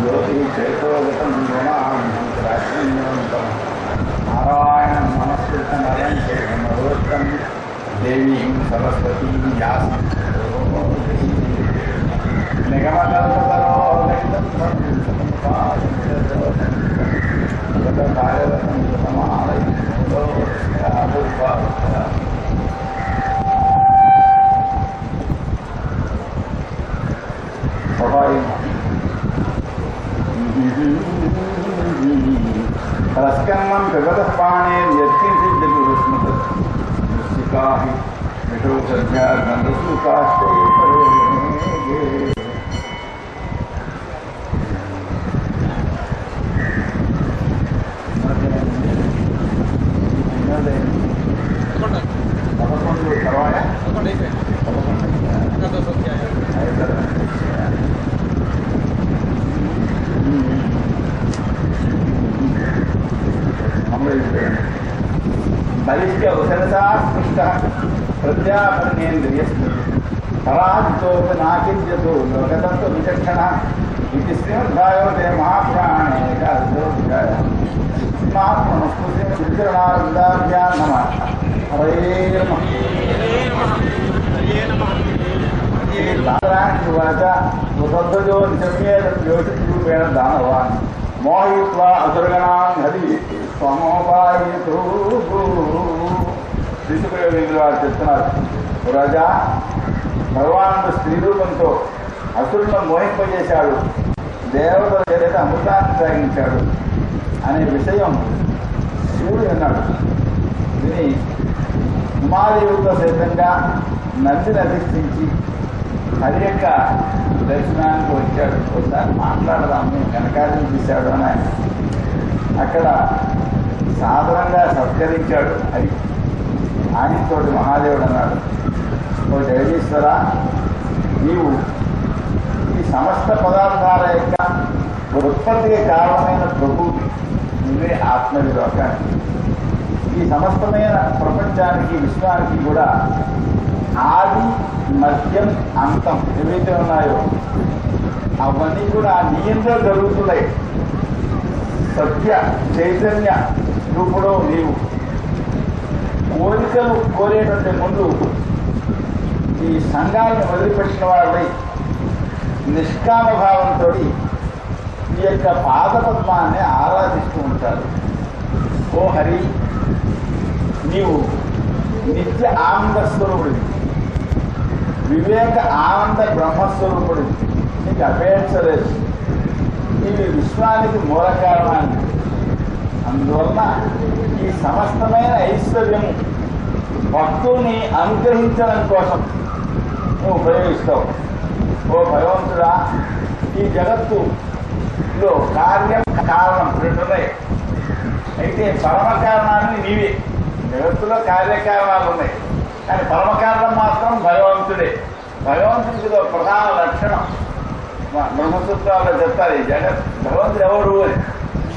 జ్యోతిషేతోగతం గుణాంతం నారాయణ నమస్కృత నరోత్తం దేవీం సరస్వతీ వ్యాసం నిగమకల్పతరో రస్కన్నం జగతః పాణే యత్కించిదపి స్మృతికాహి విషోసజ్ఞానందసుకాస్తే బలిష్ట ఉసరసాస్పృష్ట ప్రత్యాపన్నేంద్రియస్మృతి పరాజితోపి నాకించతో లోకతత్వ విచక్షణ ఇది శ్రీమద్భాగవతే మహాపురాణే ఏకాదశోధ్యాయ స్మాత్మనుస్మృతిర్నారదాభ్యాం నమః హరే నమః ఉద్వజో నిజమేతద్యోషిరూపేణ దానవాన్ మోహయిత్వా అసురగణాన్ హరి స్వమోపాయతో శ్రీసుఖదేవులు వారు చెప్తున్నారు. రాజా, భగవానుడు స్త్రీ రూపంతో అసురులను మోహింపజేశాడు, దేవతల చేత అమృతాన్ని సాగించాడు అనే విషయం శివుడు విన్నాడు. విని హిమాలయులతో సిద్ధంగా నందిని అధిష్ఠించి హరి యొక్క దర్శనానికి వచ్చాడు. ఒకసారి మాట్లాడదాము, వెనకాలను తీశాడు అని ఆయన అక్కడ సాధారణంగా సత్కరించాడు. హరి ఆయనతోటి మహాదేవుడు అన్నాడు, ఓ జగదీశ్వర, నీవు ఈ సమస్త పదార్థాల యొక్క ఉత్పత్తికి కారణమైన ప్రభువు, నువ్వే ఆత్మవిలోకానికి, ఈ సమస్తమైన ప్రపంచానికి విశ్వానికి కూడా ఆది మధ్యం అంతం ఏవైతే ఉన్నాయో అవన్నీ కూడా నీయంతో జరుగుతున్నాయి. సత్య చైతన్య రూపులో నీవు కోరికలు కోరేటంటే ముందు ఈ సంఘాలను వదిలిపెట్టిన వాళ్ళై నిష్కామ భావంతో ఈ యొక్క పాదపద్మాన్ని ఆరాధిస్తూ ఉంటారు. ఓ హరి, నీవు నిత్య ఆనంద స్వరూపుడివి, వివేక ఆనంద బ్రహ్మస్వరూపుడివి, నీకు అపేక్ష లేదు. ఇవి విశ్వానికి మూల కారణాన్ని. అందువలన ఈ సమస్తమైన ఐశ్వర్యము భక్తుల్ని అనుగ్రహించడం కోసం నువ్వు ఉపయోగిస్తావు. ఓ భగవంతుడా, ఈ జగత్తులో కార్యం కారణం రెండున్నాయి. అయితే పరమ కారణాన్ని నీవే. జగత్తులో కార్యకారణాలు ఉన్నాయి, కానీ పరమకారణం మాత్రం భగవంతుడే. భగవంతుడికి ఒక ప్రధాన లక్షణం బ్రహ్మసూత్రాల్లో చెప్తారు. ఈ జగత్ భగవంతుడు ఎవడు అని.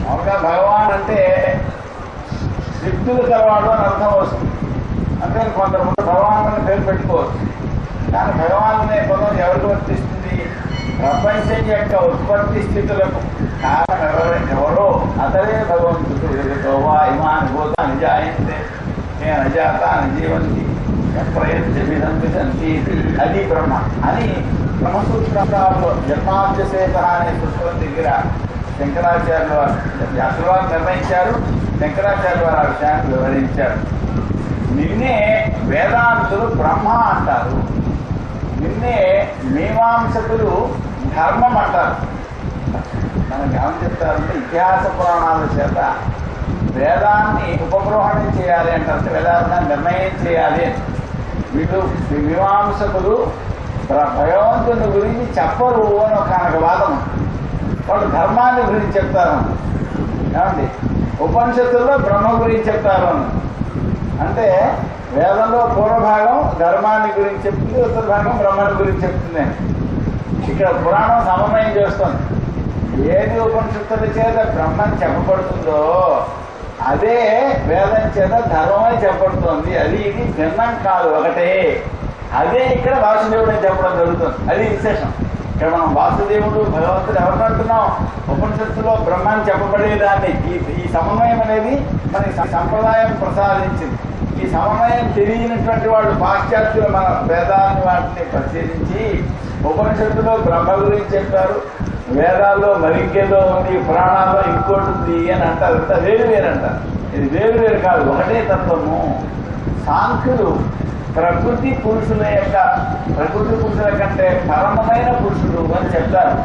మామూలుగా భగవాన్ అంటే శక్తులు కలవాడు అని అర్థం వస్తుంది. అంటే కొంతమంది భగవాన్ అని పేరు పెట్టుకోవచ్చు. కానీ భగవాన్ అనే పదం ఎవరికి వర్తిస్తుంది? ప్రపంచం యొక్క ఉత్పత్తి స్థితులకు కారణం ఎవరో అతడే భగవంతుడు. ఎదుటోవా ఇమాని భూతా నిజాయితే నేను అజాత జీవంతి ప్రయత్నంతి అది బ్రహ్మ అని బ్రహ్మసూత్రాల్లో జన్మాద్యసేత అనే పుస్తకం దగ్గర శంకరాచార్యుల వారు వ్యాసులవారు నిర్ణయించారు. శంకరాచార్యుల వారు ఆ విషయాన్ని వివరించారు. నిన్నే వేదాంతులు బ్రహ్మ అంటారు, నిన్నే మీమాంసకులు ధర్మం అంటారు. మనకు ఏమని చెప్తారంటే ఇతిహాస పురాణాల చేత వేదాన్ని ఉపగ్రహణం చేయాలి అంటారు, వేదాంతాన్ని నిర్ణయం చేయాలి అని. వీళ్ళు మీమాంసకులు భగవంతుని గురించి చెప్పరు అని ఒక వాదం. వాళ్ళు ధర్మాన్ని గురించి చెప్తారు. ఏమండి, ఉపనిషత్తుల్లో బ్రహ్మ గురించి చెప్తారు అని. అంటే వేదంలో పూర్వభాగం ధర్మాన్ని గురించి చెప్తుంది, ఉత్తర భాగం బ్రహ్మాన్ని గురించి చెప్తుంది. ఇక్కడ పురాణం సమన్వయం చేస్తుంది. ఏది ఉపనిషత్తుల చేత బ్రహ్మం చెప్పబడుతుందో అదే వేదం చేత ధర్మమని చెప్పబడుతుంది. అది ఇది భిన్నం కాదు, ఒకటే. అదే ఇక్కడ వాసుదేవుడు అని చెప్పడం జరుగుతుంది. అది విశేషం. ఇక్కడ మనం వాసుదేవుడు భగవంతుడు ఎవరిని అంటున్నాం? ఉపనిషత్తులో బ్రహ్మాన్ని చెప్పబడేదాన్ని. ఈ సమన్వయం అనేది మనకి సంప్రదాయం ప్రసాదించింది. ఈ సమన్వయం తెలియనటువంటి వాళ్ళు పాశ్చాత్యులు మన వేదాన్ని వాటిని పరిశీలించి ఉపనిషత్తులో బ్రహ్మ గురించి చెప్పారు, వేదాల్లో మరింకేదో ఉంది, పురాణాల్లో ఇంకోటి ఉంది అని అంటారు. ఇంత వేరు వేరంటారు. ఇది వేరు వేరు కాదు, ఒకటే తత్వము. సాంఖ్యులు ప్రకృతి పురుషుల కంటే పరమమైన పురుషుడు అని చెప్తారు.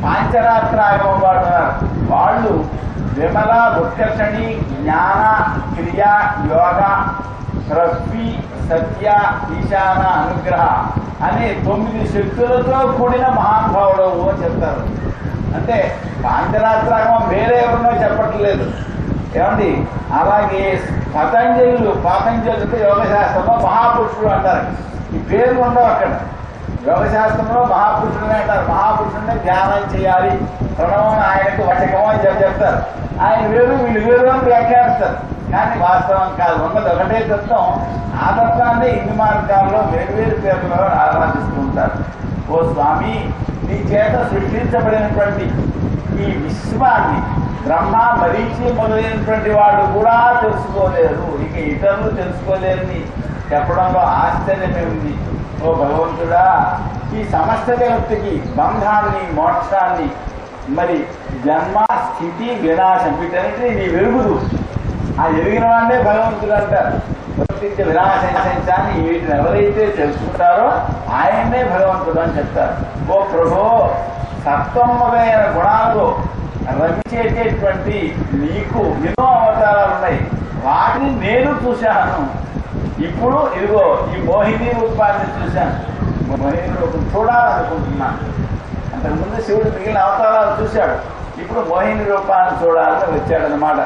పాంచరాత్రాగమ వాళ్ళు విమల, ఉత్కర్షణి, జ్ఞాన, క్రియ, యోగ, పృథ్వీ, సత్య, ఈశాన, అనుగ్రహ అనే 9 శక్తులతో కూడిన మహానుభావుడు అని చెప్తారు. అంటే పాంచరాత్రాగమం వేరే ఎవరినో చెప్పట్లేదు. ఏమండి, అలాగే పాతంజలుడు యోగశాస్త్రంలో మహాపురుషుడు అంటారు. ఈ పేర్లు ఉండవు అక్కడ. యోగశాస్త్రంలో మహాపురుషుడునే అంటారు. మహాపురుషుడిని ధ్యానం చేయాలి, ప్రణవం ఆయనకు వచకమో అని చెప్తారు. ఆయన వేరు వీళ్ళు వేరు అని వ్యాఖ్యానిస్తారు. కానీ వాస్తవం కాదు, ఉన్నది ఒకటే తత్వం. ఆ తత్వాన్ని ఇన్ని మార్గాల్లో వేరువేరు పేర్లలో ఆరాధిస్తూ ఉంటారు. ఓ స్వామి, నీ చేత సృష్టించబడినటువంటి ఈ విశ్వాన్ని బ్రహ్మ, మరీచి మొదలైనటువంటి వాళ్ళు కూడా తెలుసుకోలేరు, ఇక ఇతరులు తెలుసుకోలేరని చెప్పడంలో ఆశ్చర్యమే ఉంది. ఓ భగవంతుడా, ఈ సమస్త జగత్తుకి బంధాన్ని, మోక్షాన్ని, మరి జన్మ, స్థితి, వినాశం వీటన్నిటినీ నీ వెలుగుదు. ఆ ఎరిగిన వాడే భగవంతుడు అంటారు. వినాశించాన్ని వీటిని ఎవరైతే తెలుసుకుంటారో ఆయన్నే భగవంతుడు అని చెప్తారు. ఓ ప్రభో, సత్వం మొదలైన గుణాలలో రమించేటటువంటి నీకు ఎన్నో అవతారాలు ఉన్నాయి. వాటిని నేను చూశాను. ఇప్పుడు ఇదిగో ఈ మోహిని రూపాన్ని చూశాను. మోహిని రూపం చూడాలనుకుంటున్నాను. అంతకుముందు శివుడు మిగిలిన అవతారాలు చూశాడు. ఇప్పుడు మోహిని రూపాన్ని చూడాలని వచ్చాడనమాట.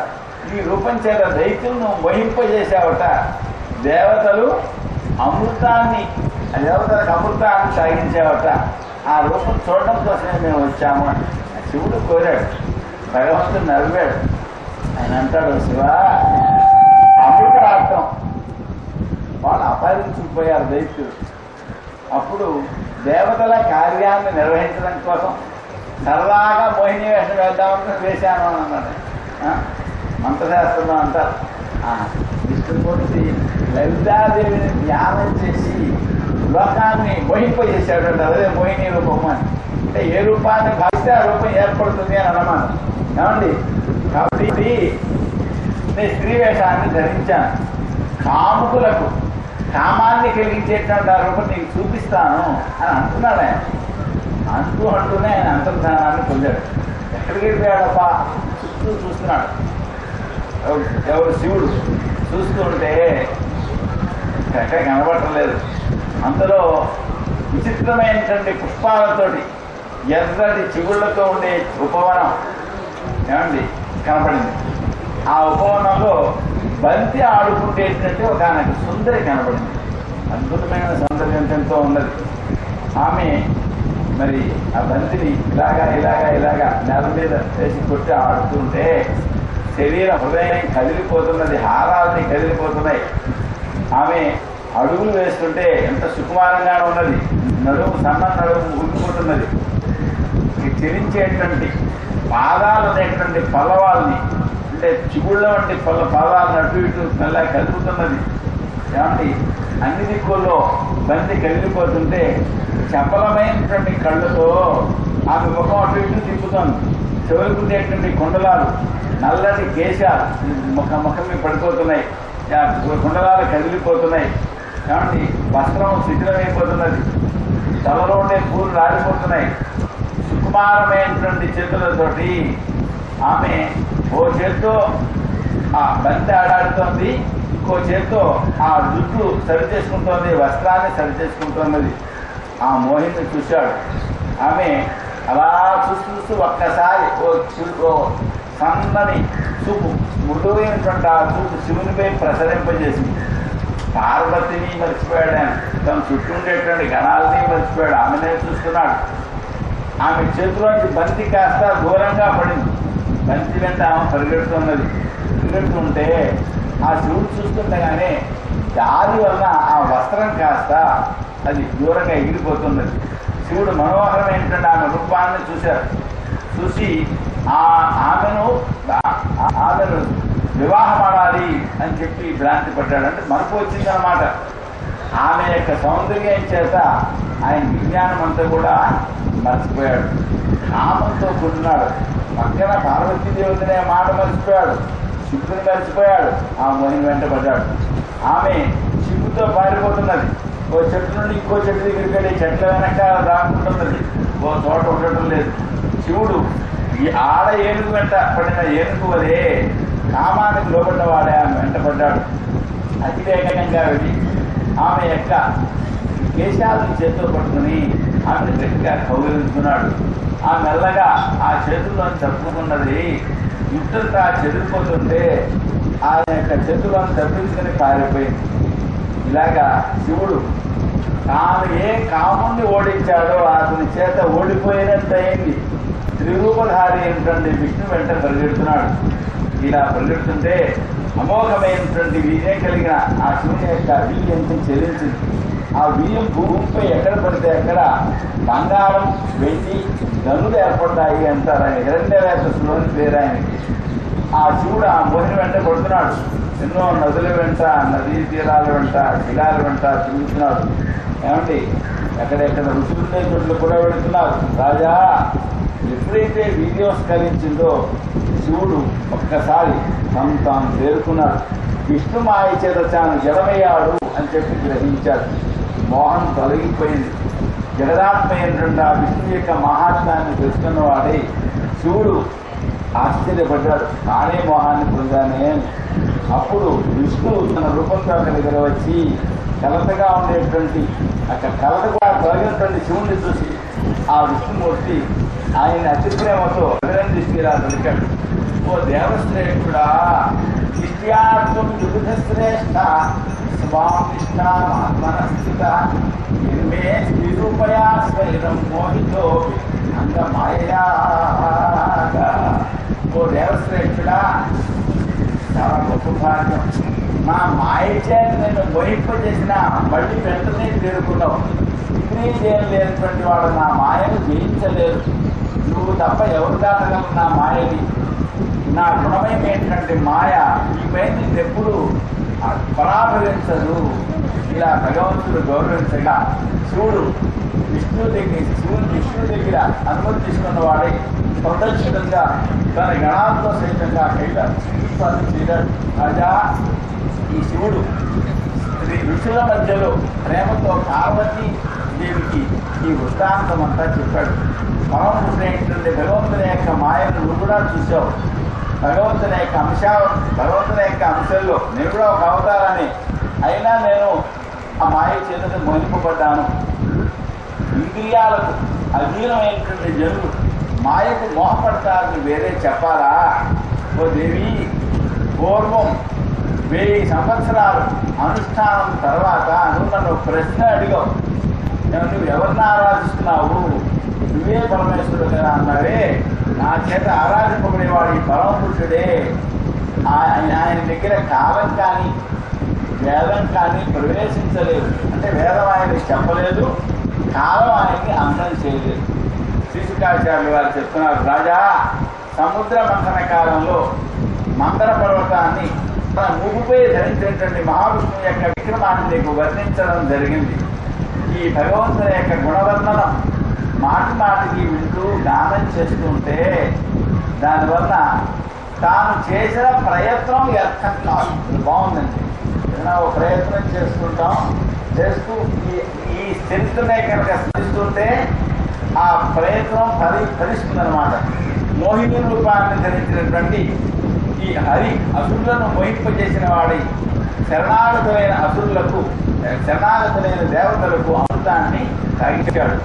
ఈ రూపం చేత దైత్యులను మోహింపజేశావట. దేవతలు అమృతాన్ని సాగించావట. ఆ రూపం చూడడం కోసమే మేము వచ్చాము అని శివుడు కోరాడు. భగవంతుడు నవ్వాడు. ఆయన అంటాడు, శివ, అమృతార్థం వాళ్ళు అపహరించుకుపోయారు దైత్యులు. అప్పుడు దేవతల కార్యాన్ని నిర్వహించడం కోసం సరదాగా మోహిని వేషం వేద్దామని వేశాను అని అన్నాడు. మంత్రశాస్త్రంలో అంటారు, విష్ణుమూర్తి లలితాదేవిని ధ్యానం చేసి లోకాన్ని మోహింపజేశాడు అంటే అదే మోహిని రూపం అని. అంటే ఏ రూపాన్ని భావిస్తే ఆ రూపం ఏర్పడుతుంది అని అన్నమాట. ఏమండి, కాబట్టి నేను స్త్రీ వేషాన్ని ధరించాను. కాముకులకు కామాన్ని కలిగించేటువంటి ఆ రూపం నీకు చూపిస్తాను అని అంటున్నాడు ఆయన. అంటూనే ఆయన అంతర్ధానాన్ని పొందాడు. ఎక్కడికి వెళ్ళిపోయాడప్ప? చుట్టూ చూస్తున్నాడు. ఎవరు? శివుడు. చూస్తూ ఉంటే ఎక్కడ కనబడలేదు. అంతలో విచిత్రమైనటువంటి పుష్పాలతోటి ఎర్రటి చిగుళ్లతో ఉండే ఉపవనం ఏమండి కనపడింది. ఆ ఉపవనంలో బంతి ఆడుకుంటేటువంటి ఒక ఆమెకు సుందరి కనపడింది. అద్భుతమైన సౌందర్యంతో ఉన్నది. ఆమె మరి ఆ బంతిని ఇలాగా నేల మీద వేసి కొట్టి ఆడుతుంటే శరీరం, హృదయం కదిలిపోతున్నది, హారాలని కదిలిపోతున్నాయి. ఆమె అడుగులు వేస్తుంటే ఎంత సుకుమారంగా ఉన్నది. నడుము, సన్న నడుము ఊగిపోతున్నది. చెరించేటువంటి పాదాలు అనేటువంటి పల్లవాల్ని, అంటే చిగుళ్ళ వంటి పాదాలను అటు ఇటు మెల్ల కలుపుతున్నది. ఏమంటే అన్ని దిక్కుల్లో బంతి కదిలిపోతుంటే చపలమైనటువంటి కళ్ళతో ఆమె ముఖం అటు ఇటు తిప్పుతోంది. చెవులుకుండేటువంటి కుండలాలు, నల్లటి కేశాలు ముఖం మీద పడిపోతున్నాయి. కుండలాలు కదిలిపోతున్నాయి. ఏమంటే వస్త్రం శిథిలమైపోతున్నది. తలలో ఉండే పూలు రాలిపోతున్నాయి. సుకుమారమైనటువంటి చేతులతోటి ఆమె ఓ చేత్తో ఆ బంతి ఆడాడుతోంది, ఇంకో చేత్తో ఆ జుట్టు సరి చేసుకుంటోంది, వస్త్రాన్ని సరి చేసుకుంటున్నది. ఆ మోహిని చూశాడు. ఆమె అలా చూస్తూ ఒక్కసారి ఓ సన్నని చూపు, మృదువైనటువంటి ఆ చూపు శివునిపై ప్రసరింపజేసింది. పార్వతిని మర్చిపోయాడు ఆయన. తన చుట్టూ ఉండేటువంటి గణాలని మర్చిపోయాడు. ఆమెనే చూస్తున్నాడు. ఆమె చేతిలోంచి బంతి కాస్త దూరంగా పడింది. బంతి వెంట ఆమె పరిగెడుతున్నది. పరిగెడుతుంటే ఆ శివుడు చూస్తుండగానే దారి వలన ఆ వస్త్రం కాస్త అది దూరంగా ఎగిరిపోతున్నది. శివుడు మనోహరమైనటువంటి ఆమె రూపాన్ని చూశారు. చూసి ఆమెను వివాహమాడాలి అని చెప్పి భ్రాంతి పడ్డాడు. అంటే మనకు వచ్చిందన్నమాట. ఆమె యొక్క సౌందర్యం చేత ఆయన విజ్ఞానం అంతా కూడా మర్చిపోయాడు. కామంతో కూర్చున్నాడు. పక్కన పార్వతీదేవినే మాట మర్చిపోయాడు. శివుని మర్చిపోయాడు. ఆ మోహిని వెంట పడ్డాడు. ఆమె చిక్కుతో పారిపోతున్నది. ఓ చెట్టు నుండి ఇంకో చెట్టు దగ్గరికి వెళ్ళి చెట్ల వెనక రాకుంటున్నది. ఓ తోట ఉండటం లేదు. శివుడు ఈ ఆడ ఏనుగు వెంట పడిన ఏనుగు వలే కామానికి లోబడ్డవాడే ఆమె వెంట పడ్డాడు. అతివేగంగా వెళ్ళి ఆమె యొక్క కేశాలను చేతితో పట్టుకుని ఆమెను గట్టిగా కౌగిలించుకున్నాడు. ఆ మెల్లగా ఆ చేతుల్లో తప్పుకున్నది యుద్ధంతా చెదిరిపోతుంటే ఆయన యొక్క చేతులను తప్పించుకుని పారిపోయింది. ఇలాగా శివుడు తాను ఏ కాముణ్ణి ఓడించాడో అతని చేత ఓడిపోయినట్టయింది. త్రిరూపధారి ఏంటంటే విష్ణు వెంట పరిగెడుతున్నాడు. ఇలా పరిగెడుతుంటే అమోఘమైనటువంటి వీర్యం కలిగిన ఆ శివుని యొక్క వీర్యంతో చెల్లించింది. ఆ వీర్యం భూమిపై ఎక్కడ పడితే అక్కడ బంగారం, వెండి, గనులు ఏర్పడతాయి అంటారు. ఆయన హిరణ్యవేషలోని పేరు ఆయనకి. ఆ శివుడు ఆ మోహిని వెంట పడుతున్నాడు. ఎన్నో నదుల వెంట, నదీ తీరాల వెంట, శిలాల వెంట తిరుగుతున్నాడు. ఏమండి, ఎక్కడెక్కడ ఋషులుండే చోట్ల కూడా వెళుతున్నారు. రాజా, ఎప్పుడైతే వీర్యం స్కరించిందో శివుడు ఒక్కసారి తాను చేరుకున్నాడు. విష్ణు మాయ చేత తాను జడమయ్యాడు అని చెప్పి గ్రహించాడు. మోహం తొలగిపోయింది. జగదాత్మైనటువంటి ఆ విష్ణు యొక్క మహాత్మ్యాన్ని తెలుసుకున్నవాడే శివుడు ఆశ్చర్యపడ్డాడు. తానే మోహాన్ని పొందానే. అప్పుడు విష్ణు తన రూపంతో అక్కడ దగ్గర వచ్చి కలతగా ఉండేటువంటి అక్కడ కలతగా తొలగినటువంటి శివుణ్ణి చూసి ఆ విష్ణుమూర్తి ఆయన అతి ప్రేమతో అభినందిస్తూ ఇలా దొరికాడు. ఓ దేవశ్రేష్ఠుడా, నిత్యాత్మం విబుధ శ్రేష్ఠ స్వామిష్టాత్మనస్థిత నిర్మే నిరూపయా స్వైరం మోహితో అంగమాయా. ఓ దేవశ్రేష్ఠుడా, చాలా గొప్ప భాగ్యం. నా మాయ చేత నేను మోహింపజేసిన మళ్ళీ వెంటనే చేరుకున్నావు. ఇంద్రియం లేనటువంటి వాడు నా మాయను జయించలేదు. నువ్వు తప్ప ఎవరు దాటగలరు నా మాయని? నా గుణమైనటువంటి మాయ ఈ పైన ఎప్పుడు పరాభవించదు. ఇలా భగవంతుడు గౌరవించగా శివుడు విష్ణు దగ్గర అనుమతి తీసుకున్న వాడే ప్రదక్షిణంగా తన గణాలతో సహితంగా కైలాసం చేశాడు. రాజా, ఈ శివుడు ఋషుల మధ్యలో ప్రేమతో పార్వతీ దేవికి ఈ వృత్తాంతం అంతా చెప్పాడు. పరమపురుషుడైనటువంటి భగవంతుని యొక్క మాయను నువ్వు కూడా చూసావు. భగవంతుని యొక్క అంశంలో నేను కూడా ఒక అవతారాన్ని. అయినా నేను ఆ మాయ చేత మోహింపబడ్డాను. ఇంద్రియాలకు అధీనమైనటువంటి జనులు మాయకు మోహపడతారని వేరే చెప్పాలా? ఓ దేవి, పూర్వం 1000 సంవత్సరాలు అనుష్ఠానం తర్వాత నువ్వు నన్ను ప్రశ్న అడిగావు. నువ్వు ఎవరిని ఆరాధిస్తున్నావు? నువ్వే పరమేశ్వరుడు కదా అన్నావే. నా చేత ఆరాధింపబడేవాడు ఈ పరమపురుషుడే. ఆయన దగ్గర కాలం కానీ వేదం కానీ ప్రవేశించలేదు. అంటే వేదం ఆయనకి చెప్పలేదు, కాలం ఆయన్ని అంతం చేయలేదు. శ్రీశుకాచార్యులు వారు చెప్తున్నారు, రాజా, సముద్ర మంథన కాలంలో మందర పర్వతాన్ని తన ముగుపై ధరించినటువంటి మహావిష్ణువు యొక్క విక్రమాన్ని నీకు వర్ణించడం జరిగింది. ఈ భగవంతుని యొక్క గుణవర్ణనం మాటికి వింటూ గానం చేస్తుంటే దానివల్ల తాను చేసిన ప్రయత్నం వ్యర్థం కాదు. బాగుందండి. ఏదైనా ఒక ప్రయత్నం చేస్తూ ఈ స్థితినే కనుక స్మరిస్తుంటే ఆ ప్రయత్నం ఫలిస్తుందన్నమాట. మోహిని రూపాన్ని ధరించినటువంటి ఈ హరి అసురులను మోహింపజేసిన వాడి శరణాగతులైన శరణాగతులైన దేవతలకు అమృతాన్ని తాగించాడు.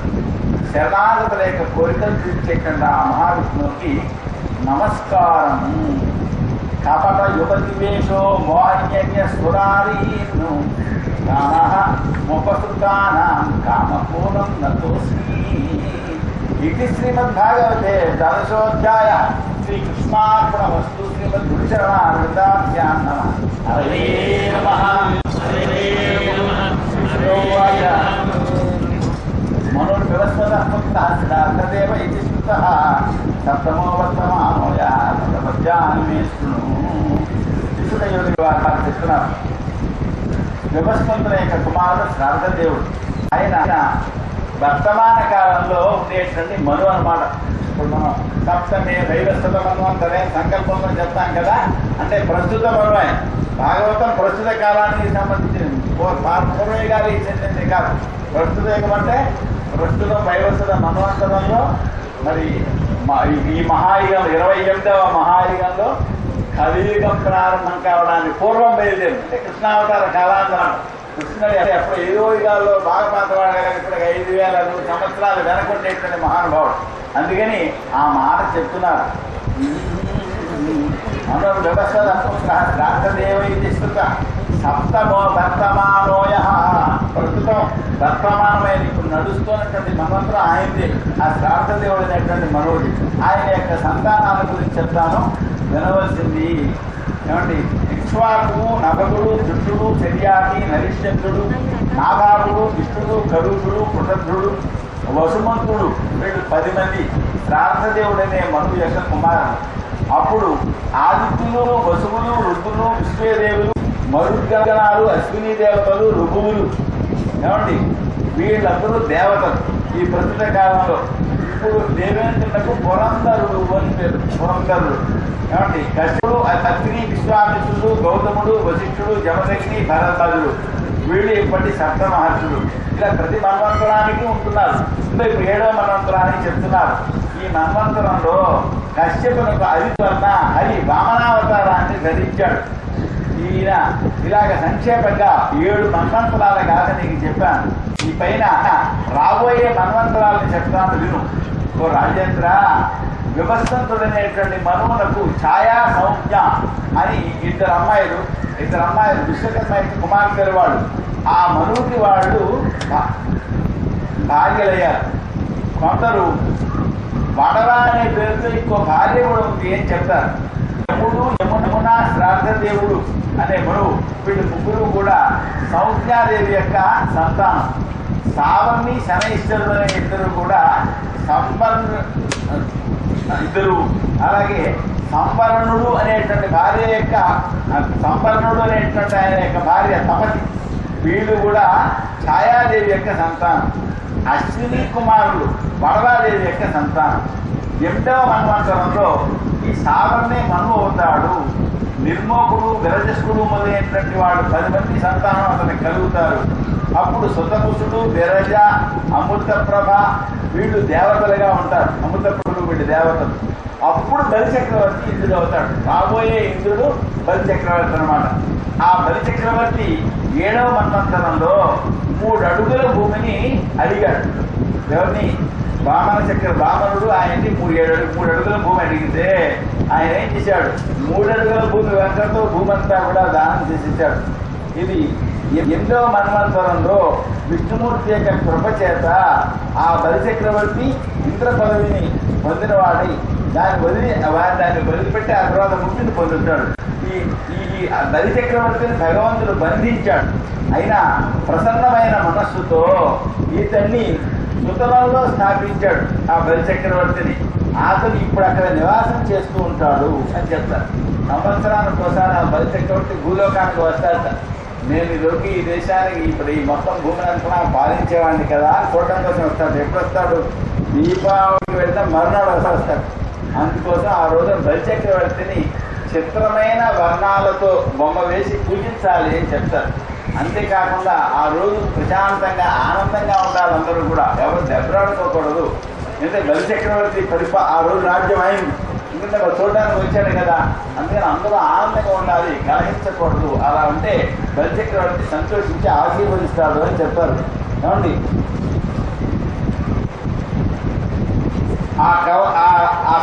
శరణాగతుల యొక్క కోరికలు తీర్చేకుండా ఆ మహావిష్ణువుకి నమస్కారము. కపట యువతి వేషో మోహన్య సురారీను ముపసుతానాం కామపూర్ణం నతోస్మి. ఇది శ్రీమద్భాగవతే దశోధ్యాయ. శ్రీకృష్ణార్పణమస్తు. శ్రీమద్గురుచరణామృతాభ్యాం నమః. హరే నమః. మనోడు వ్యవస్థదేవ ఇది స్మృత సప్తమో వర్తమానోయాన్వేషణు శిశుడయోగి వారు చెప్తున్నారు. వ్యవస్థల యొక్క కుమారుడు శ్రాద్ధదేవుడు. ఆయన వర్తమాన కాలంలో ఉండేటువంటి మను అన్నమాట. ఇప్పుడు మనం సప్తమే దైవస్థత మన్వంతరే సంకల్పంలో చెప్తాం కదా, అంటే ప్రస్తుత మను. ఆయన భాగవతం ప్రస్తుత కాలానికి సంబంధించింది, పూర్వయుగానికి చెందింది కాదు. ప్రస్తుత యుగం అంటే ప్రస్తుతం వైవస్థత మన్వంతరంలో మరి ఈ మహాయుగం 28వ మహాయుగంలో కలియుగం ప్రారంభం కావడానికి పూర్వం బయలుదేరి, అంటే కృష్ణావతార కాలాంతరం. కృష్ణుడు అప్పుడు ఏదో యుగాల్లో బాగా పాతవాడు, ఇప్పుడు 5000 సంవత్సరాలు వెనకుండేటువంటి మహానుభావుడు. అందుకని ఆ మాట చెప్తున్నారు. మనోడు వ్యవస్థదేవైతిష్ట సప్తమో వర్తమానోయ. ప్రస్తుతం వర్తమానమైన ఇప్పుడు నడుస్తున్నటువంటి మన్వంతరం ఆయనది. ఆ శ్రాద్ధదేవుడు అనేటువంటి మనోడు. ఆయన యొక్క సంతానాల గురించి చెప్తాను, వినవలసింది. ఏమండి, ఇక్ష్వాకు, నభగుడు, దుష్టుడు, చర్యాటి, నరిష్యంతుడు, నాగాడు, విష్ణుడు, గరుడు, కృతజ్ఞుడు, వసుమంతుడు, వీళ్ళు 10 మంది శ్రాద్ధదేవుడనే మనువు యొక్క కుమారుడు. అప్పుడు ఆదిత్యులు, వసువులు, రుద్రులు, విశ్వేదేవులు, మరుద్గణాలు, అశ్విని దేవతలు, ఋభువులు, ఏమండి వీళ్ళందరూ దేవతలు ఈ ప్రస్తుత కాలంలో. ఇప్పుడు దేవేంద్రులకు పురంధరుడు అని పేరు. పురంధరుడు ఏమండి కశ్యపుడు, అగ్ని, విశ్వామిత్రుడు, గౌతముడు, వశిష్ఠుడు, జమదగ్ని, భరద్వాజుడు, వీళ్ళు ఇప్పటి సప్త మహర్షులు. ఇలా ప్రతి మన్వంతరానికి ఉంటున్నారు. ఇప్పుడు 7వ మన్వంతరానికి చెప్తున్నారు. ఈ మన్వంతరంలో కశ్యపునకు అదితి వలన హరి వామనావతారాన్ని ధరించాడు. ఈయన ఇలాగ సంక్షేపంగా 7 మన్వంతరాల కాక నీకు చెప్పాను. ఈ పైన రాబోయే మన్వంతరాలను చెప్తాను, విను. ఓ రాజేంద్ర, వివస్తంతుడనేటువంటి మనువునకు ఛాయా, సౌజ్ఞ అని ఇద్దరు అమ్మాయిలు విశ్వకర్మ యొక్క కుమార్తెలు వాళ్ళు. ఆ మనువుకి వాళ్ళు భార్యలయ్యారు. కొందరు వడవ అనే పేరుతో ఇంకో భార్య కూడా ఉంది అని చెప్తారు. యమునా శ్రాద్ధదేవుడు అనే మనువు, వీళ్ళు ముగ్గురు కూడా సౌజ్ఞాదేవి యొక్క సంతానం. సావర్ణి, శనైశ్వరుడు అనే ఇద్దరు కూడా ఇద్దరు. అలాగే సంవరణుడు అనేటువంటి భార్య యొక్క ఆయన యొక్క భార్య తపతి, వీళ్ళు కూడా ఛాయాదేవి యొక్క సంతానం. అశ్విని కుమారుడు వడవాదేవి యొక్క సంతానం. 8వ మన్వంతరంలో ఈ సావర్ణే మనువు అవుతాడు. నిర్మోకుడు, విరజస్కుడు మొదలైనటువంటి వాడు 10 మంది సంతానం అతనికి కలుగుతారు. అప్పుడు సుతపుసుడు, విరజ, అమృతప్రభ వీళ్ళు దేవతలుగా ఉంటారు. అమృతప్రభుడు వీళ్ళు దేవతలు. అప్పుడు బలిచక్రవర్తి ఇంద్రుడు అవుతాడు. రాబోయే ఇంద్రుడు బలిచక్రవర్తి అనమాట. ఆ బలిచక్రవర్తి 7వ మన్వంతరంలో 3 అడుగుల భూమిని అడిగాడు. ఎవరిని? వామనుడు. ఆయన్ని 3 అడుగుల భూమి అడిగితే ఆయన ఏం చేశాడు? 3 అడుగుల భూమి వెంకటతో భూమి అంతా కూడా దానం చేసేసాడు. ఇది 8వ మన్వంతరంలో విష్ణుమూర్తి యొక్క కృప చేత ఆ బలిచక్రవర్తి ఇంద్ర పదవిని పొందినవాడి దాన్ని వదిలిపెట్టి ఆ తర్వాత ముక్తిని పొందుతాడు. ఈ బలిచక్రవర్తిని భగవంతుడు బంధించాడు. అయినా ప్రసన్నమైన మనస్సుతో ఈతన్ని సుతలంలో స్థాపించాడు. ఆ బలిచక్రవర్తిని అతను ఇప్పుడు అక్కడ నివాసం చేస్తూ ఉంటాడు అని చెప్తారు. సంవత్సరానికి ఒకసారి ఆ బలిచక్రవర్తి భూలోకానికి వస్తాడట. నేను ఈరోజు ఈ దేశానికి ఇప్పుడు ఈ మొత్తం భూమిని అంతా పాలించేవాడిని కదా చూడటం కోసం వస్తాడు. ఎప్పుడు వస్తాడు? దీపావళికి వెళ్తే మరునాడు వస్తాడు. అందుకోసం ఆ రోజు బలిచక్రవర్తిని చిత్రమైన వర్ణాలతో బొమ్మ వేసి పూజించాలి అని చెప్తారు. అంతేకాకుండా ఆ రోజు ప్రశాంతంగా ఆనందంగా ఉండాలి. అందరూ కూడా ఎవరు దెబ్బలాడుకోకూడదు. ఎందుకంటే బలిచక్రవర్తి ఆ రోజు రాజ్యం అయింది. ఎందుకంటే చూడడానికి వచ్చాడు కదా, అందుకని అందరూ ఆనందంగా ఉండాలి, కలహించకూడదు. అలా ఉంటే బలిచక్రవర్తి సంతోషించి ఆశీర్వదిస్తాడు అని చెప్పారు. ఏమండి, ఆ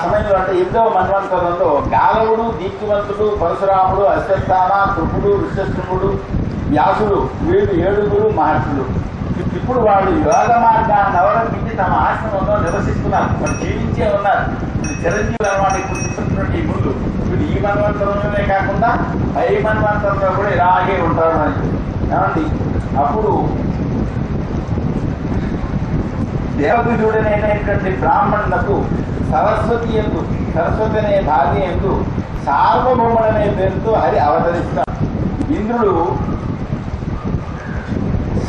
సమయంలో అంటే 8వ మన్వంతరంలో గాలవుడు, దీప్తివంతుడు, పరశురాముడు, అశ్వత్థామ, కృపుడు, ఋష్యశృంగుడు, వ్యాసుడు వీళ్ళు 7 మహర్షులు. ఇప్పుడు వాళ్ళు యోగ మార్గాన్ని అవలంబించి తమ ఆశ్రమంలో నివసిస్తున్నారు. వాళ్ళు జీవించే ఉన్నారు. చిరంజీవులు అన్నమాట. ఇప్పుడు చూస్తున్నటువంటి ముందు వీళ్ళు ఈ మన్వంతరంలోనే కాకుండా పై మన్వంతరంలో కూడా ఇలాగే ఉంటారు అని. ఏమండి అప్పుడు దేవగుజుడనేటువంటి బ్రాహ్మణులకు సరస్వతి అనే భార్య యందు సార్వభౌముడనే పేరుతో హరి అవతరిస్తాడు. ఇంద్రుడు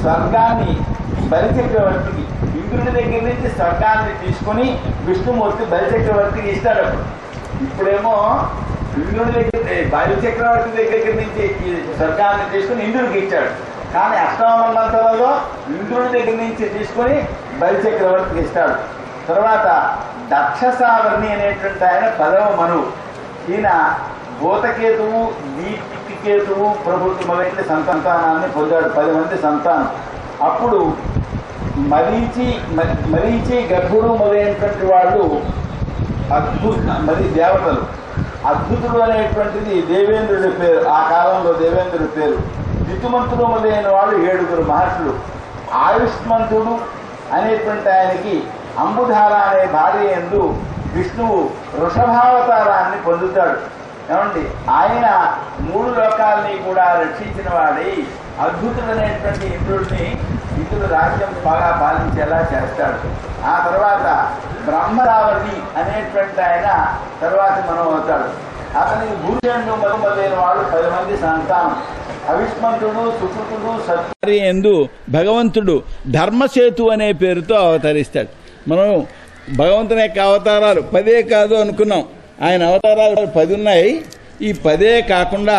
స్వర్గాన్ని బలిచక్రవర్తికి, ఇంద్రుడి దగ్గర నుంచి స్వర్గాన్ని తీసుకుని విష్ణుమూర్తి బలిచక్రవర్తికి ఇస్తాడు. ఇప్పుడేమో ఇంద్రుడి దగ్గర బలిచక్రవర్తి దగ్గర నుంచి స్వర్గాన్ని తీసుకుని ఇంద్రుడికి ఇచ్చాడు. కానీ అష్టమ మన్వంతరంలో ఇంద్రుడి దగ్గర నుంచి తీసుకొని బలిచక్రవర్తికి ఇస్తాడు. తర్వాత దక్షసావర్ణి అనేటువంటి ఆయన 10వ మనువు. ఈయన భూతకేతువు, దీప్తికేతువు ప్రభుత్వం మొదలైన సంతానాన్ని పొందాడు, 10 మంది సంతానం. అప్పుడు మరీచి గర్భుడు మొదలైనటువంటి వాళ్ళు దేవతలు. అద్భుతుడు అనేటువంటిది దేవేంద్రుడి పేరు, ఆ కాలంలో దేవేంద్రుడి పేరు. ఋతుమంతుడు మొదలైన వాళ్ళు 7 మహర్షులు. ఆయుష్మంతుడు అనేటువంటి ఆయనకి అంబుధార అనే భార్య యందు విష్ణువు వృషభావతారాన్ని పొందుతాడు. ఏమండి ఆయన 3 లోకాలని కూడా రక్షించిన వాడై అద్భుతుడనేటువంటి ఇంద్రుడు రాజ్యం బాగా పాలించేలా చేస్తాడు. ఆ తర్వాత బ్రహ్మరావతి అనేటువంటి ఆయన తర్వాత మనం అవుతాడు. అతనికి భూషణుడు మొదలైన వాళ్ళు 10 మంది సంతానం. అవిష్మంతుడు, సుకృతుడు, సత్య యందు భగవంతుడు ధర్మసేతు అనే పేరుతో అవతరిస్తాడు. మనం భగవంతుని యొక్క అవతారాలు 10 కాదు అనుకున్నాం, ఆయన అవతారాలు 10 ఉన్నాయి. ఈ 10 కాకుండా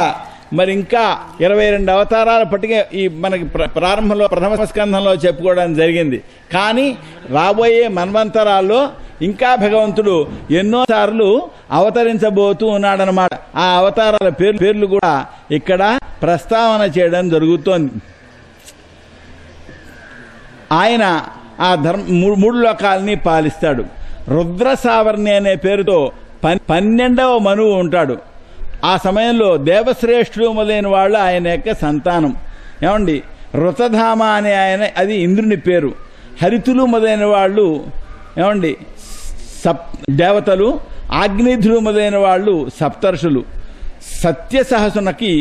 మరి ఇంకా 22 అవతారాలు పట్టిక ఈ మనకి ప్రారంభంలో ప్రథమ స్కంధంలో చెప్పుకోవడం జరిగింది. కానీ రాబోయే మన్వంతరాల్లో ఇంకా భగవంతుడు ఎన్నోసార్లు అవతరించబోతూ ఉన్నాడనమాట. ఆ అవతారాల పేర్లు కూడా ఇక్కడ ప్రస్తావన చేయడం జరుగుతోంది. ఆయన ఆ 3 లోకాలని పాలిస్తాడు. రుద్రసావర్ణి అనే పేరుతో 12వ మనువు ఉంటాడు. ఆ సమయంలో దేవశ్రేష్ఠుడు మొదలైన వాళ్ళు ఆయన యొక్క సంతానం. ఏమండి రుతధామ అనే ఆయన అది ఇంద్రుని పేరు. హరితులు మొదలైన వాళ్ళు ఏమండి దేవతలు. ఆగ్నేయుడు మొదలైన వాళ్ళు సప్తర్షులు. సత్యసహసునకి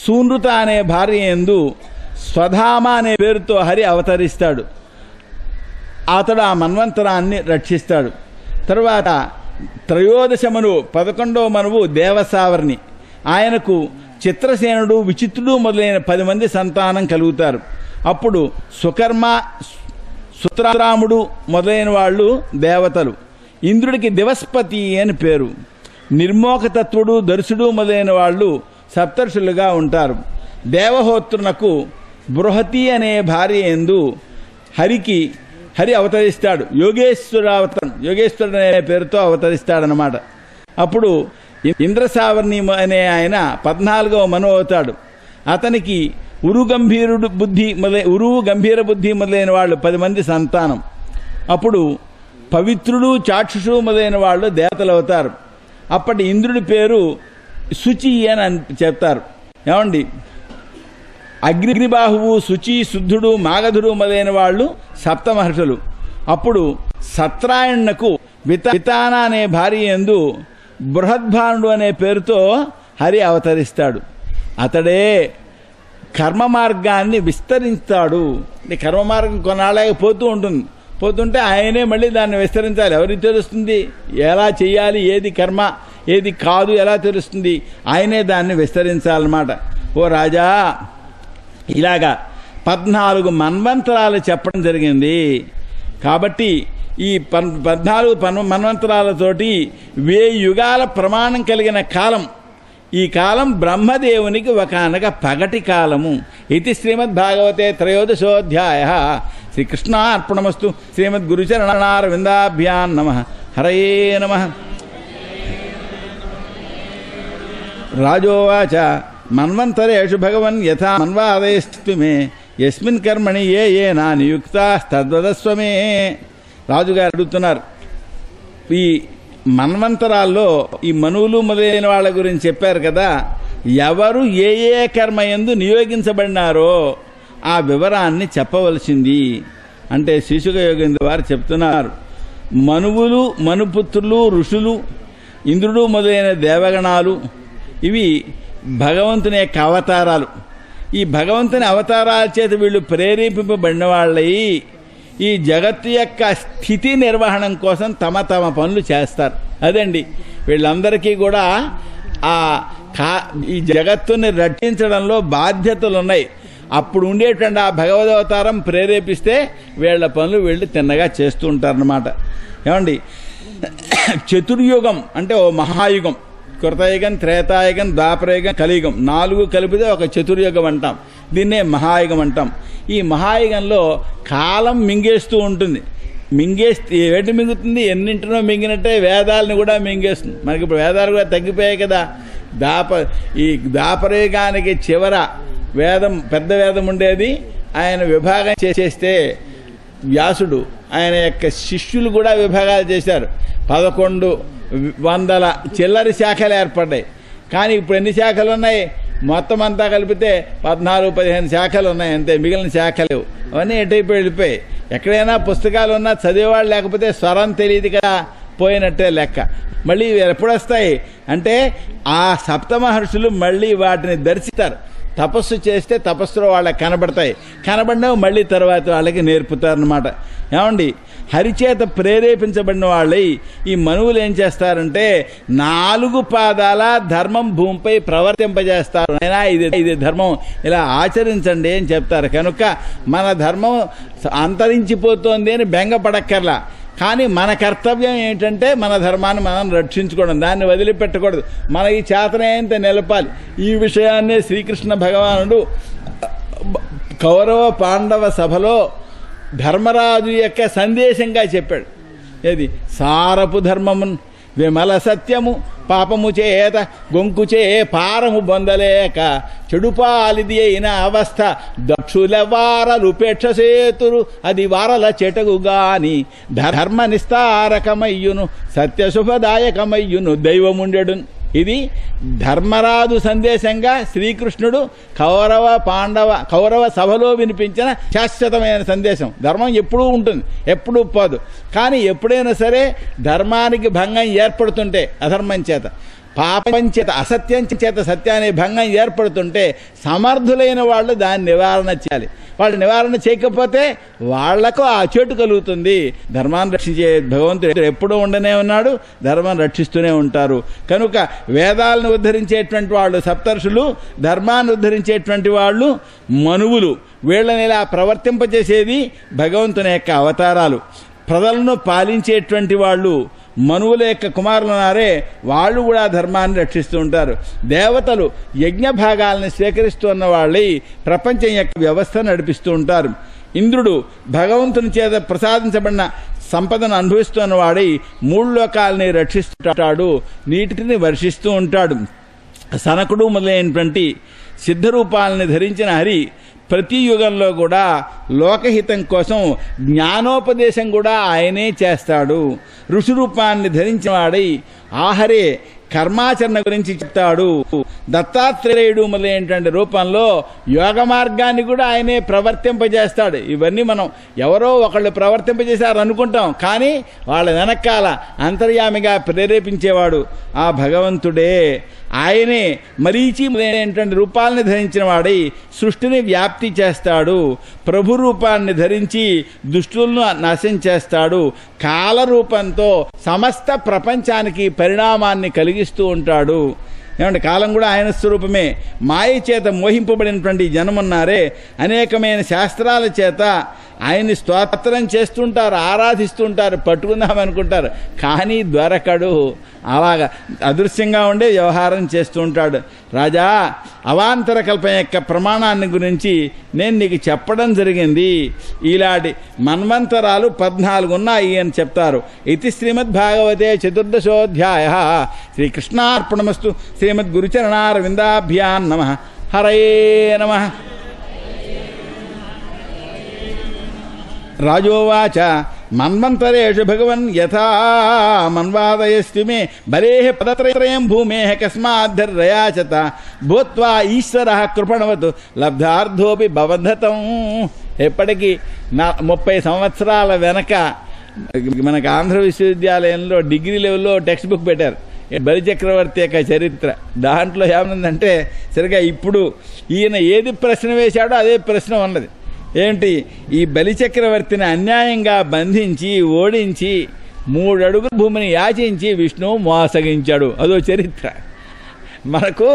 సూనృత అనే భార్య యందు స్వధామ అనే పేరుతో హరి అవతరిస్తాడు. అతడు ఆ మన్వంతరాన్ని రక్షిస్తాడు. తరువాత త్రయోదశ మనువు 11వ మనువు దేవసావర్ణి. ఆయనకు చిత్రసేనుడు, విచిత్రుడు మొదలైన 10 మంది సంతానం కలుగుతారు. అప్పుడు సుకర్మ, సుత్రాముడు మొదలైన వాళ్ళు దేవతలు. ఇంద్రుడికి దివస్పతి అని పేరు. నిర్మోకతత్వుడు, దర్శుడు మొదలైన వాళ్ళు సప్తర్షులుగా ఉంటారు. దేవహోత్రునకు బృహతి అనే భార్య యందు హరి అవతరిస్తాడు. యోగేశ్వరుడు అనే పేరుతో అవతరిస్తాడనమాట. అప్పుడు ఇంద్రసావర్ణి అనే ఆయన 14వ మనువు అవుతాడు. అతనికి ఉరువు గంభీర బుద్ధి మొదలైన వాళ్ళు 10 మంది సంతానం. అప్పుడు పవిత్రుడు, చాక్షుషు మొదలైన వాళ్ళు దేవతలు అవుతారు. అప్పటి ఇంద్రుడి పేరు శుచి అని చెప్తారు. ఏమండి అగ్నిబాహువు, శుచి, శుద్ధుడు, మాగధుడు మొదలైన వాళ్ళు 7 మహర్షులు. అప్పుడు సత్రాయణకు వితాన అనే భార్య యందు బృహద్భానుడు అనే పేరుతో హరి అవతరిస్తాడు. అతడే కర్మ మార్గాన్ని విస్తరిస్తాడు. కర్మ మార్గం కొన్నాళ్ళకి పోతుంటే ఆయనే మళ్ళీ దాన్ని విస్తరించాలి. ఎవరికి తెలుస్తుంది ఎలా చేయాలి, ఏది కర్మ ఏది కాదు ఎలా తెలుస్తుంది? ఆయనే దాన్ని విస్తరించాలన్నమాట. ఓ రాజా, ఇలాగా 14 మన్వంతరాలు చెప్పడం జరిగింది. కాబట్టి ఈ 14 మన్వంతరాలతోటి 1000 యుగాల ప్రమాణం కలిగిన కాలం. ఈ కాలం బ్రహ్మదేవునికి ఒకనొక పగటి కాలము. ఇది శ్రీమద్భాగవతే 13ోऽధ్యాయः. శ్రీకృష్ణ అర్పణమస్తు. శ్రీమద్గురుచరణారవిందాభ్యాం నమః. హరయే నమః. రాజోవాచ మన్వంతరేషు భగవన్ యథా మన్వాదయస్తు మే యస్మిన్ కర్మణి ఏ నా నియుక్తాస్తద్వదస్వమే. రాజుగారు అడుగుతున్నారు, ఈ మన్వంతరాల్లో ఈ మనువులు మొదలైన వాళ్ళ గురించి చెప్పారు కదా, ఎవరు ఏ కర్మ యందు నియోగించబడినారో ఆ వివరాన్ని చెప్పవలసింది అంటే శీశుక యోగేంద్ర వారు చెప్తున్నారు. మనువులు, మనుపుత్రులు, ఋషులు, ఇంద్రుడు మొదలైన దేవగణాలు ఇవి భగవంతుని యొక్క అవతారాలు. ఈ భగవంతుని అవతారాల చేత వీళ్ళు ప్రేరేపింపబడిన వాళ్ళై ఈ జగత్తు యొక్క స్థితి నిర్వహణం కోసం తమ తమ పనులు చేస్తారు. అదండి వీళ్ళందరికీ కూడా ఈ జగత్తుని రక్షించడంలో బాధ్యతలు ఉన్నాయి. అప్పుడు ఉండేటువంటి ఆ భగవదవతారం ప్రేరేపిస్తే వీళ్ళ పనులు వీళ్ళు తిన్నగా చేస్తూ ఉంటారన్నమాట. ఏమండి, చతుర్యుగం అంటే ఓ మహాయుగం, కృతయుగం, త్రేతాయుగం, ద్వాపరయుగం, కలియుగం 4 కలిపితే ఒక చతుర్యుగం అంటాం. దీన్నే మహాయుగం అంటాం. ఈ మహాయుగంలో కాలం మింగేస్తూ ఉంటుంది. మింగేస్తే ఏంటి మింగుతుంది? ఎన్నింటినో మింగినట్టే వేదాలను కూడా మింగేస్తుంది. మనకి ఇప్పుడు వేదాలు కూడా తగ్గిపోయాయి కదా. ఈ ద్వాపరయుగానికి చివర వేదం, పెద్ద వేదం ఉండేది. ఆయన విభాగం చేస్తే వ్యాసుడు ఆయన యొక్క శిష్యులు కూడా విభాగాలు చేశారు. 1100 చిల్లరి శాఖలు ఏర్పడ్డాయి. కానీ ఇప్పుడు ఎన్ని శాఖలు ఉన్నాయి? మొత్తం అంతా కలిపితే 14-15 శాఖలు ఉన్నాయి అంతే. మిగిలిన శాఖలు అవన్నీ ఎటైపోయి వెళ్ళిపోయాయి. ఎక్కడైనా పుస్తకాలు ఉన్నా చదివేవాళ్ళు లేకపోతే స్వరం తెలియదు కదా, పోయినట్టే లెక్క. మళ్ళీ ఎప్పుడు వస్తాయి అంటే ఆ సప్తమహర్షులు మళ్ళీ వాటిని దర్శిస్తారు. తపస్సు చేస్తే తపస్సులో వాళ్ళకి కనబడతాయి. కనబడినవి మళ్ళీ తర్వాత వాళ్ళకి నేర్పుతారనమాట. ఏమండి, హరిచేత ప్రేరేపించబడిన వాళ్ళై ఈ మనువులు ఏం చేస్తారంటే 4 పాదాల ధర్మం భూమిపై ప్రవర్తింపజేస్తారు. అయినా ఇది ధర్మం, ఇలా ఆచరించండి అని చెప్తారు. కనుక మన ధర్మం అంతరించిపోతోంది అని బెంగపడక్కర్లా. కానీ మన కర్తవ్యం ఏంటంటే మన ధర్మాన్ని మనం రక్షించుకోవడం, దాన్ని వదిలిపెట్టకూడదు. మన ఈ చేతనైనంత నిలపాలి. ఈ విషయాన్నే శ్రీకృష్ణ భగవానుడు కౌరవ పాండవ సభలో ధర్మరాజు యొక్క సందేశంగా చెప్పాడు. ఏది? సారపు ధర్మమున్ విమల సత్యము పాపము చేత గొంకుచే పారము బొందలేక చెడుపాలిది అయిన అవస్థ దక్షుల వారలుపేక్షసేతురు అది వారల చెటగుగాని ధర్మ నిస్తారకమయ్యును సత్యశుభదాయకమయ్యును దైవముండెడు. ఇది ధర్మరాజు సందేశంగా శ్రీకృష్ణుడు కౌరవ సభలో వినిపించిన శాశ్వతమైన సందేశం. ధర్మం ఎప్పుడూ ఉంటుంది, ఎప్పుడూ పోదు. కానీ ఎప్పుడైనా సరే ధర్మానికి భంగం ఏర్పడుతుంటే, అధర్మం చేత, పాపం చేత, అసత్యం చేత సత్యానికి భంగం ఏర్పడుతుంటే సమర్థులైన వాళ్ళు దాన్ని నివారణ చేయాలి. వాళ్ళు నివారణ చేయకపోతే వాళ్లకు ఆ చెడు కలుగుతుంది. ధర్మాన్ని రక్షించే భగవంతుడు ఎప్పుడూ ఉండనే ఉన్నాడు, ధర్మాన్ని రక్షిస్తూనే ఉంటారు. కనుక వేదాలను ఉద్ధరించేటువంటి వాళ్ళు సప్తర్షులు, ధర్మాన్ని ఉద్ధరించేటువంటి వాళ్ళు మనువులు. వీళ్ళని ఇలా ప్రవర్తింపజేసేది భగవంతుని యొక్క అవతారాలు. ప్రజలను పాలించేటువంటి వాళ్ళు మనువుల యొక్క కుమారులు ఉన్నారే, వాళ్ళు కూడా ధర్మాన్ని రక్షిస్తూ ఉంటారు. దేవతలు యజ్ఞ భాగాలను స్వీకరిస్తున్న వాళ్ళై ప్రపంచం యొక్క వ్యవస్థను నడిపిస్తూ ఉంటారు. ఇంద్రుడు భగవంతుని చేత ప్రసాదించబడిన సంపదను అనుభవిస్తున్న వాడై 3 లోకాలని రక్షిస్తుంటాడు, నీటిని వర్షిస్తూ ఉంటాడు. సనకుడు మొదలైనటువంటి సిద్ధరూపాలని ధరించిన హరి ప్రతి యుగంలో కూడా లోకహితం కోసం జ్ఞానోపదేశం కూడా ఆయనే చేస్తాడు. ఋషి రూపాన్ని ధరించిన వాడై ఆహరే కర్మాచరణ గురించి చెప్తాడు. దత్తాత్రేయుడు మొదలైనటువంటి రూపంలో యోగ మార్గాన్ని కూడా ఆయనే ప్రవర్తింపజేస్తాడు. ఇవన్నీ మనం ఎవరో ఒకళ్ళు ప్రవర్తింపజేశారు అనుకుంటాం, కానీ వాళ్ళ వెనకాల అంతర్యామిగా ప్రేరేపించేవాడు ఆ భగవంతుడే. ఆయనే మరీచి మొదలైనటువంటి రూపాలని ధరించిన వాడై సృష్టిని వ్యాప్తి చేస్తాడు. ప్రభు రూపాన్ని ధరించి దుష్టులను నాశనం చేస్తాడు. కాల రూపంతో సమస్త ప్రపంచానికి పరిణామాన్ని కలిగిస్తూ ఉంటాడు. ఏమంటే కాలం కూడా ఆయన స్వరూపమే. మాయ చేత మోహింపబడినటువంటి జనమున్నారే, అనేకమైన శాస్త్రాల చేత ఆయన్ని స్తోత్రం చేస్తుంటారు, ఆరాధిస్తుంటారు, పట్టుకుందామనుకుంటారు, కానీ దొరకడు. అలాగా అదృశ్యంగా ఉండే వ్యవహారం చేస్తూ ఉంటాడు. రాజా, అవాంతర కల్పన యొక్క ప్రమాణాన్ని గురించి నేను నీకు చెప్పడం జరిగింది. ఇలాంటి మన్వంతరాలు 14 ఉన్నాయి అని చెప్తారు. ఇది శ్రీమద్భాగవతే 14థోధ్యాయ. శ్రీకృష్ణార్పణమస్తు. శ్రీమద్గురుచరణారవిందాభ్యాం నమః. హరయే నమః. రాజోవాచ మన్వంతరేషు భగవన్ యథా మన్వాదయస్తి మే బలేః పదత్రయం భూమేః కస్మాద్ధర్రయాచత భూత్వా ఈశ్వరః కృపణవతు లబ్ధార్థోపి భవద్ధతం. ఎప్పటికీ 30 సంవత్సరాల వెనక మనకు ఆంధ్ర విశ్వవిద్యాలయంలో డిగ్రీ లెవెల్లో టెక్స్ట్ బుక్ పెట్టారు. బలిచక్రవర్తి యొక్క చరిత్ర. దాంట్లో ఏమనుందంటే సరిగా ఇప్పుడు ఈయన ఏది ప్రశ్న వేశాడో అదే ప్రశ్న ఉన్నది. ఏంటి, ఈ బలిచక్రవర్తిని అన్యాయంగా బంధించి ఓడించి 3 అడుగుల భూమిని యాచించి విష్ణువు మోసగించాడు. అదో చరిత్ర. మనకు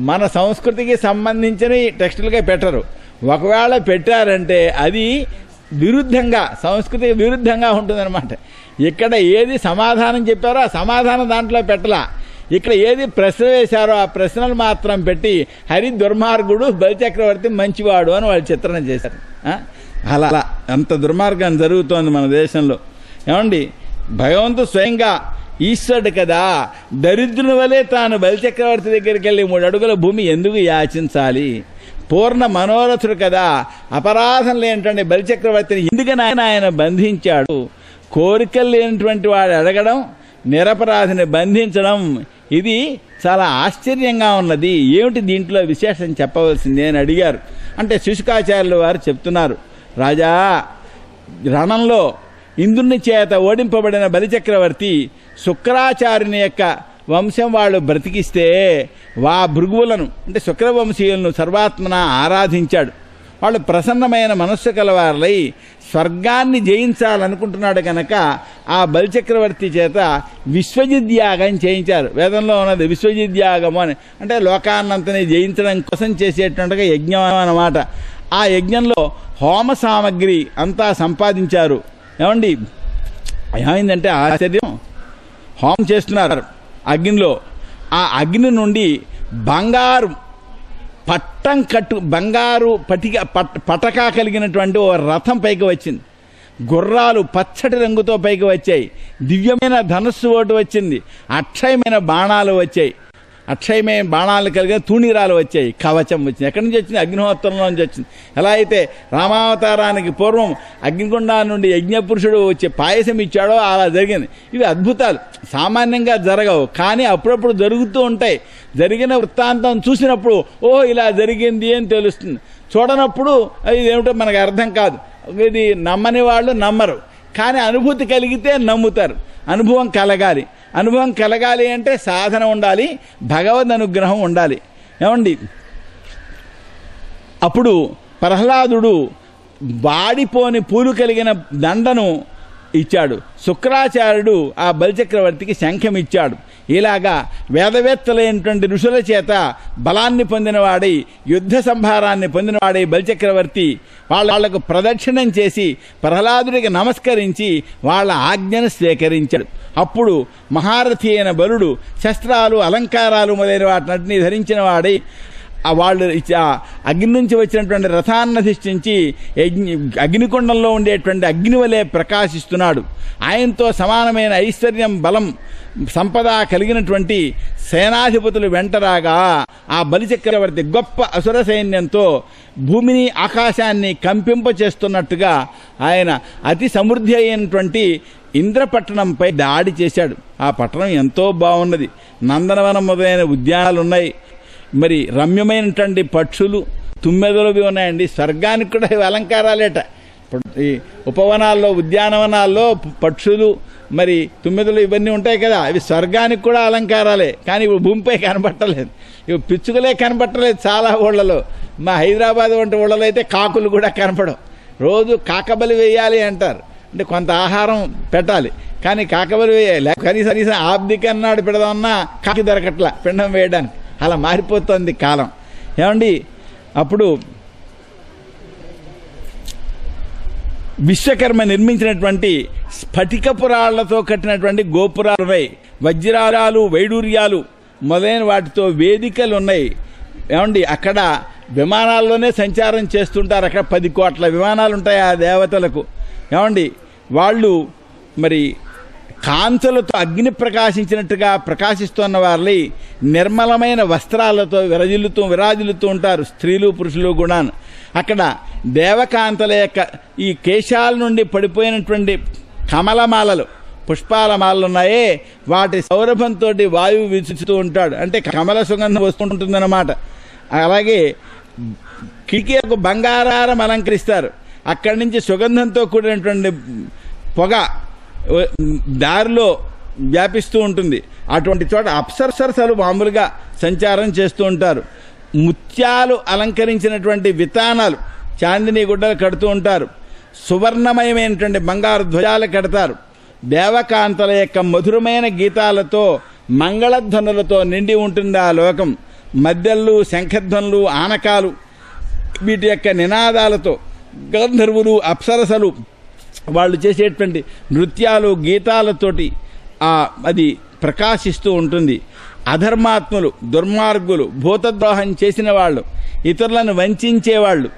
మన సంస్కృతికి సంబంధించిన టెక్స్టులుగా పెట్టరు. ఒకవేళ పెట్టారంటే అది విరుద్ధంగా, సంస్కృతికి విరుద్ధంగా ఉంటుందన్నమాట. ఇక్కడ ఏది సమాధానం చెప్పారో ఆ సమాధానం దాంట్లో పెట్టలా. ఇక్కడ ఏది ప్రశ్న వేశారో ఆ ప్రశ్నలు మాత్రం పెట్టి హరి దుర్మార్గుడు, బలిచక్రవర్తి మంచివాడు అని వాళ్ళు చిత్రణ చేశారు. అలా అంత దుర్మార్గం జరుగుతోంది మన దేశంలో. ఏమండి, భగవంతుడు స్వయంగా ఈశ్వరుడు కదా, దరిద్రుని వలె తాను బలిచక్రవర్తి దగ్గరికి వెళ్ళి 3 అడుగుల భూమి ఎందుకు యాచించాలి? పూర్ణ మనోరథుడు కదా, అపరాధం లేనటువంటి బలిచక్రవర్తిని ఎందుకని ఆయన బంధించాడు? కోరికలు లేనటువంటి వాడు అడగడం, నిరపరాధిని బంధించడం, ఇది చాలా ఆశ్చర్యంగా ఉన్నది. ఏమిటి దీంట్లో విశేషం చెప్పవలసింది అని అడిగారు. అంటే శుశుకాచార్యుల వారు చెప్తున్నారు, రాజా, రణంలో ఇంద్రుని చేత ఓడింపబడిన బలిచక్రవర్తి శుక్రాచార్యుని యొక్క వంశం వాళ్ళు బ్రతికిస్తే భృగువులను అంటే శుక్రవంశీయులను సర్వాత్మన ఆరాధించాడు. వాళ్ళు ప్రసన్నమైన మనస్సు కలవారలై స్వర్గాన్ని జయించాలనుకుంటున్నాడు కనుక ఆ బలిచక్రవర్తి చేత విశ్వజిద్యాగం చేయించారు. వేదంలో ఉన్నది విశ్వజిద్యాగము అని, అంటే లోకాన్నంతని జయించడం కోసం చేసేటువంటిగా యజ్ఞం అన్నమాట. ఆ యజ్ఞంలో హోమ సామగ్రి అంతా సంపాదించారు. ఏమండి, ఏమైందంటే ఆశ్చర్యం, హోమం చేస్తున్నారు అగ్నిలో. ఆ అగ్ని నుండి బంగారు బంగారు పటకా కలిగినటువంటి ఓ రథం పైకి వచ్చింది. గుర్రాలు పచ్చటి రంగుతో పైకి వచ్చాయి. దివ్యమైన ధనస్సు ఒకటి వచ్చింది. అక్షయమైన బాణాలు వచ్చాయి. అక్షయమైన బాణాలు కలిగిన తూణీరాలు వచ్చాయి. కవచం వచ్చింది. ఎక్కడి నుంచి వచ్చింది? అగ్నిహోత్రంలో నుంచి వచ్చింది. ఎలా అయితే రామావతారానికి పూర్వం అగ్నిగుండా నుండి యజ్ఞపురుషుడు వచ్చి పాయసం ఇచ్చాడో అలా జరిగింది. ఇవి అద్భుతాలు సామాన్యంగా జరగవు, కానీ అప్పుడప్పుడు జరుగుతూ ఉంటాయి. జరిగిన వృత్తాంతం చూసినప్పుడు ఇలా జరిగింది అని తెలుస్తుంది. చూడనప్పుడు ఇది ఏమిటో మనకు అర్థం కాదు. ఇది నమ్మని వాళ్ళు నమ్మరు, కానీ అనుభూతి కలిగితే నమ్ముతారు. అనుభవం కలగాలి. అనుభవం కలగాలి అంటే సాధన ఉండాలి, భగవద్ అనుగ్రహం ఉండాలి. ఏమండి, అప్పుడు ప్రహ్లాదుడు వాడిపోని పూలు కలిగిన దండను ఇచ్చాడు. శుక్రాచార్యుడు ఆ బలిచక్రవర్తికి శంఖం ఇచ్చాడు. ఇలాగా వేదవేత్తలైనటువంటి ఋషుల చేత బలాన్ని పొందినవాడై, యుద్ధ సంభారాన్ని పొందినవాడై బలిచక్రవర్తి వాళ్లకు ప్రదక్షిణం చేసి ప్రహ్లాదుడికి నమస్కరించి వాళ్ళ ఆజ్ఞను స్వీకరించాడు. అప్పుడు మహారథి అయిన బలుడు శస్త్రాలు, అలంకారాలు మొదలైన వాటిని ధరించిన వాడై వాళ్ళు అగ్ని నుంచి వచ్చినటువంటి రథాన్ని అధిష్ఠించి అగ్నికొండంలో ఉండేటువంటి అగ్ని వలె ప్రకాశిస్తున్నాడు. ఆయనతో సమానమైన ఐశ్వర్యం, బలం, సంపద కలిగినటువంటి సేనాధిపతులు వెంటరాగా ఆ బలిచక్రవర్తి గొప్ప అసుర సైన్యంతో భూమిని ఆకాశాన్ని కంపింపచేస్తున్నట్టుగా ఆయన అతి సమృద్ధి అయినటువంటి ఇంద్రపట్టణంపై దాడి చేశాడు. ఆ పట్టణం ఎంతో బాగున్నది. నందనవనం మొదలైన ఉద్యానాలున్నాయి. మరి రమ్యమైనటువంటి పక్షులు, తుమ్మెదలు ఉన్నాయండి. స్వర్గానికి కూడా ఇవి అలంకారాలేట. ఈ ఉపవనాల్లో, ఉద్యానవనాల్లో పక్షులు, మరి తుమ్మెదలు ఇవన్నీ ఉంటాయి కదా, అవి స్వర్గానికి కూడా అలంకారాలే. కానీ ఇప్పుడు భూమిపై కనబట్టలేదు. ఇవి పిచ్చుకలే కనబట్టలేదు చాలా ఊళ్ళలో. మా హైదరాబాద్ వంటి ఊళ్ళలో అయితే కాకులు కూడా కనపడవు. రోజు కాకబలి వేయాలి అంటారు, అంటే కొంత ఆహారం పెట్టాలి, కానీ కాకబలి వేయాలి. కనీసం ఆబ్దికి అన్నాడు పెడదామన్నా కాకి దొరకట్లా పిండం వేయడానికి. అలా మారిపోతుంది కాలం. ఏమండి, అప్పుడు విశ్వకర్మ నిర్మించినటువంటి స్ఫటికపురాళ్లతో కట్టినటువంటి గోపురాలు ఉన్నాయి. వజ్రాలు, వైడూర్యాలు మొదలైన వాటితో వేదికలు ఉన్నాయి. ఏమండి, అక్కడ విమానాల్లోనే సంచారం చేస్తుంటారు. అక్కడ 10 కోట్ల విమానాలు ఉంటాయి ఆ దేవతలకు. ఏమండి, వాళ్ళు మరి కాంతులతో అగ్ని ప్రకాశించినట్టుగా ప్రకాశిస్తున్న వారిని నిర్మలమైన వస్త్రాలతో విరాజిల్లుతూ ఉంటారు స్త్రీలు, పురుషులు కూడా. అక్కడ దేవకాంతల యొక్క ఈ కేశాల నుండి పడిపోయినటువంటి కమలమాలలు, పుష్పాల మాలలు ఉన్నాయే, వాటి సౌరభంతో వాయువు వీచుతూ ఉంటాడు. అంటే కమల సుగంధం వస్తుంటుందన్నమాట. అలాగే కిటికీలకు బంగారం అలంకరిస్తారు. అక్కడి నుంచి సుగంధంతో కూడినటువంటి పొగ దారిలో వ్యాపిస్తూ ఉంటుంది. అటువంటి చోట అప్సరసలు మామూలుగా సంచారం చేస్తూ ఉంటారు. ముత్యాలు అలంకరించినటువంటి వితానాలు, చాందినీ గుడ్డలు కడుతూ ఉంటారు. సువర్ణమయమైనటువంటి బంగారు ధ్వజాలు కడతారు. దేవకాంతల యొక్క మధురమైన గీతాలతో, మంగళధ్వనులతో నిండి ఉంటుంది ఆ లోకం. మద్దెళ్ళు, శంఖధ్వనులు, ఆనకాలు, వీటి యొక్క నినాదాలతో గంధర్వులు, అప్సరసలు వాళ్ళు చేసేటువంటి నృత్యాలు, గీతాలతోటి అది ప్రకాశిస్తూ ఉంటుంది. అధర్మాత్ములు, దుర్మార్గులు, భూతద్రోహం చేసిన వాళ్ళు, ఇతరులను వంచేవాళ్ళు,